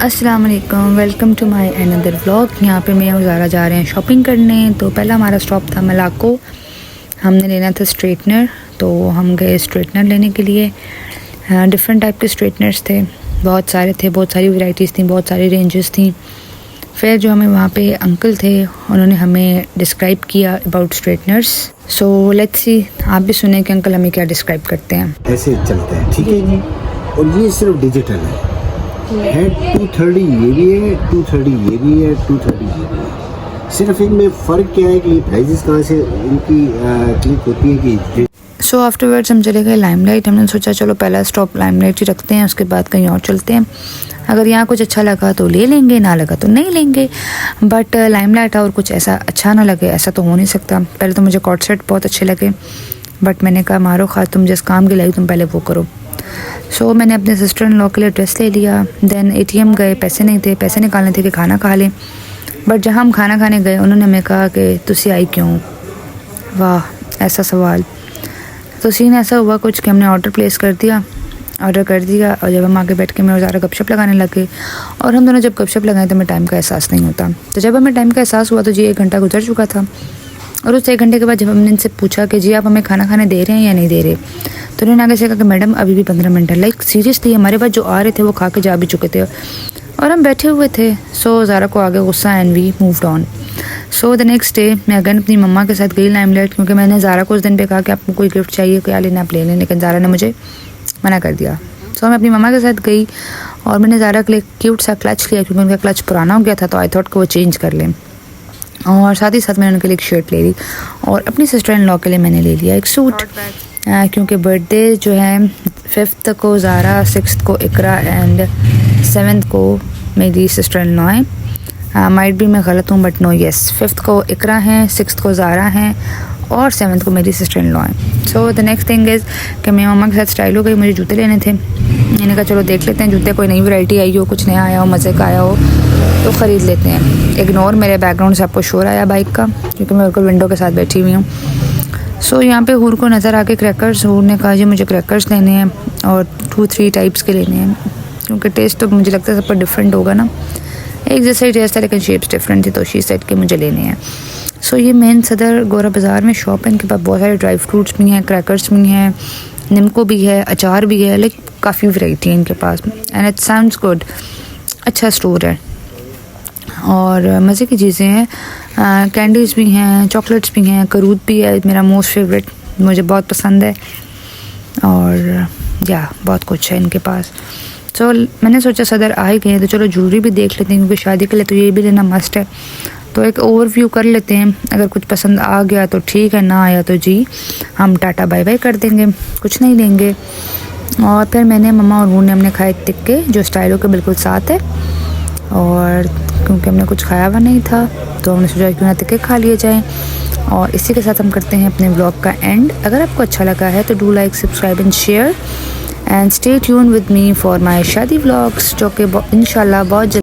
अस्सलाम वालेकुम, welcome to my another vlog. यहाँ पे मैं और ज़ारा जा रहे हैं शॉपिंग करने। तो पहला हमारा स्टॉप था मलाको। हमने लेना था स्ट्रेटनर, तो हम गए स्ट्रेटनर लेने के लिए। डिफरेंट टाइप के स्ट्रेटनर्स थे, बहुत सारे थे, बहुत सारी वैरायटीज़ थी, बहुत सारी रेंजेस थी। फिर जो हमें वहाँ पे अंकल थे उन्होंने हमें डिस्क्राइब किया about straighteners. So let's see, आप भी सुने कि अंकल हमें क्या डिस्क्राइब करते हैं। ऐसे चलते हैं, ठीक है। और ये सिर्फ डिजिटल है 230 ये भी है, 230 ये भी है, 230 ये भी है। सिर्फ इनमें फ़र्क क्या है कि ये प्राइजेस कहाँ से इनकी क्लिक होती है कि सो आफ्टरवर्ड्स हम चले गए लाइमलाइट। हमने सोचा चलो पहला स्टॉप लाइमलाइट ही रखते हैं, उसके बाद कहीं और चलते हैं। अगर यहाँ कुछ अच्छा लगा तो ले लेंगे, ना लगा तो नहीं लेंगे। बट लाइमलाइट और कुछ ऐसा अच्छा ना लगे, ऐसा तो हो नहीं सकता। पहले तो मुझे कॉट सेट बहुत अच्छे लगे, बट मैंने कहा मारो खा, तुम जिस काम की लाई तुम पहले वो करो। सो मैंने अपने सिस्टर इन लॉ के लिए ड्रेस ले लिया। देन ATM गए, पैसे नहीं थे, पैसे निकालने थे कि खाना खा लें। बट जहाँ हम खाना खाने गए उन्होंने हमें कहा कि तुसी आई क्यों। वाह, ऐसा सवाल। तो सीन ऐसा हुआ कुछ कि हमने ऑर्डर कर दिया और जब हम आगे बैठ के मैं और ज़ारा गपशप लगाने लगे, और हम दोनों जब गपशप लगाए तो हमें टाइम का एहसास नहीं होता। तो जब हमें टाइम का एहसास हुआ तो जी 1 घंटा गुजर चुका था। और उस 1 घंटे के बाद जब हमने इनसे पूछा कि जी आप हमें खाना खाने दे रहे हैं या नहीं दे रहे, तो उन्होंने आगे से कहा कि मैडम अभी भी 15 मिनट है। लाइक सीरियसली हमारे पास जो आ रहे थे वो खा के जा भी चुके थे और हम बैठे हुए थे। सो ज़ारा को आगे गुस्सा and we moved on. So the next day मैं अगेन अपनी मम्मा के साथ गई लाइमलाइट, क्योंकि मैंने ज़ारा को उस दिन पे कहा कि आपको कोई गिफ्ट चाहिए, क्या लेना आप ले लें, लेकिन ज़ारा ने मुझे मना कर दिया। सो मैं अपनी मम्मा के साथ गई और मैंने ज़ारा के लिए क्यूट सा क्लच लिया, क्योंकि उनका क्लच पुराना हो गया था, तो आई थॉट को वो चेंज कर लें। और साथ ही साथ मैंने उनके लिए एक शर्ट ले ली, और अपनी सिस्टर इन लॉ के लिए मैंने ले लिया एक सूट, क्योंकि बर्थडे जो है 5th को ज़ारा, 6th को इकरा एंड 7th को मेरी सिस्टर इन लॉ है। माइट भी मैं गलत हूँ बट नो यस, 5th को इकरा हैं, 6th को ज़ारा हैं और 7th को मेरी सिस्टर इन लॉ है। सो द नेक्स्ट थिंग इज़ कि मेरी मम्मा के साथ स्टाइल हो गई, मुझे जूते लेने थे। मैंने कहा चलो देख लेते हैं जूते, कोई नई वैरायटी आई हो, कुछ नया आया हो, मज़े का आया हो तो ख़रीद लेते हैं। इग्नोर मेरे बैकग्राउंड से आपको शोर आया बाइक का, क्योंकि मैं बिल्कुल विंडो के साथ बैठी हुई हूँ। सो यहाँ पे हूर को नज़र आके क्रैकर्स, हूर ने कहा जी मुझे क्रैकर्स लेने हैं और 2-3 टाइप्स के लेने हैं, क्योंकि टेस्ट तो मुझे लगता है सब पर डिफरेंट होगा ना। एक जैसा ही टेस्ट था लेकिन शेप्स डिफरेंट थी, तो शी सेट के मुझे लेने हैं। सो ये मेन सदर गोरा बाज़ार में शॉप है। इनके पास बहुत सारे ड्राई फ्रूट्स भी हैं, क्रैकर्स भी हैं, निम्को भी है, अचार भी है, लाइक काफ़ी वैरायटी है इनके पास एंड इट साउंड्स गुड। अच्छा स्टोर है और मज़े की चीज़ें हैं। कैंडीज़ भी हैं, चॉकलेट्स भी हैं, करूद भी है मेरा मोस्ट फेवरेट, मुझे बहुत पसंद है। और या बहुत कुछ है इनके पास। सो मैंने सोचा सदर आ ही गए तो चलो ज्वेलरी भी देख लेते हैं, क्योंकि शादी के लिए तो ये भी लेना मस्ट है। तो एक ओवरव्यू कर लेते हैं, अगर कुछ पसंद आ गया तो ठीक है, ना आया तो जी हम टाटा बाय बाय कर देंगे, कुछ नहीं लेंगे। और फिर मैंने मम्मा और ने हमने खाए टिक्के जो स्टाइलों के बिल्कुल साथ है, और क्योंकि हमने कुछ खाया हुआ नहीं था तो हमने सोचा क्यों ना टिक्के खा लिए जाएँ। और इसी के साथ हम करते हैं अपने व्लॉग का एंड। अगर आपको अच्छा लगा है तो do like, subscribe and share and stay tune with me for my शादी व्लॉग्स, जो कि इंशाल्लाह बहुत